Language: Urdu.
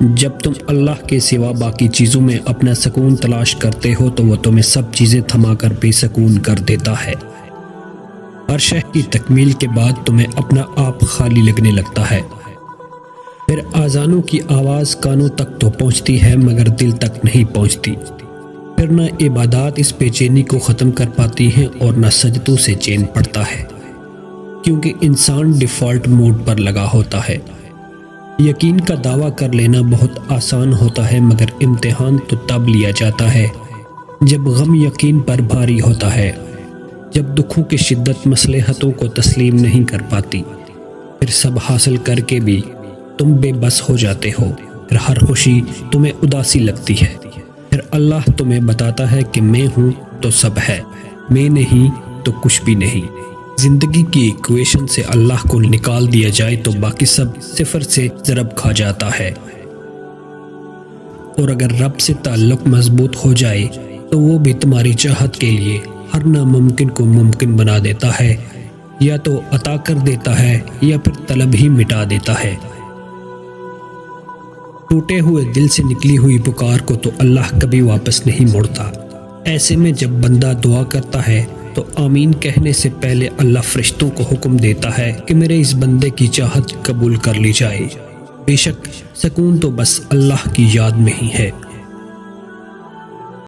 جب تم اللہ کے سوا باقی چیزوں میں اپنا سکون تلاش کرتے ہو تو وہ تمہیں سب چیزیں تھما کر بے سکون کر دیتا ہے۔ ہر شے کی تکمیل کے بعد تمہیں اپنا آپ خالی لگنے لگتا ہے۔ پھر آذانوں کی آواز کانوں تک تو پہنچتی ہے مگر دل تک نہیں پہنچتی۔ پھر نہ عبادات اس بے چینی کو ختم کر پاتی ہیں اور نہ سجدوں سے چین پڑتا ہے، کیونکہ انسان ڈیفالٹ موڈ پر لگا ہوتا ہے۔ یقین کا دعویٰ کر لینا بہت آسان ہوتا ہے مگر امتحان تو تب لیا جاتا ہے جب غم یقین پر بھاری ہوتا ہے، جب دکھوں کی شدت مصلحتوں کو تسلیم نہیں کر پاتی۔ پھر سب حاصل کر کے بھی تم بے بس ہو جاتے ہو، پھر ہر خوشی تمہیں اداسی لگتی ہے۔ پھر اللہ تمہیں بتاتا ہے کہ میں ہوں تو سب ہے، میں نہیں تو کچھ بھی نہیں۔ زندگی کی ایکویشن سے اللہ کو نکال دیا جائے تو باقی سب صفر سے ضرب کھا جاتا ہے، اور اگر رب سے تعلق مضبوط ہو جائے تو وہ بھی تمہاری چاہت کے لیے ہر ناممکن کو ممکن بنا دیتا ہے، یا تو عطا کر دیتا ہے یا پھر طلب ہی مٹا دیتا ہے۔ ٹوٹے ہوئے دل سے نکلی ہوئی پکار کو تو اللہ کبھی واپس نہیں موڑتا۔ ایسے میں جب بندہ دعا کرتا ہے تو آمین کہنے سے پہلے اللہ فرشتوں کو حکم دیتا ہے کہ میرے اس بندے کی چاہت قبول کر لی جائے۔ بے شک سکون تو بس اللہ کی یاد میں ہی ہے۔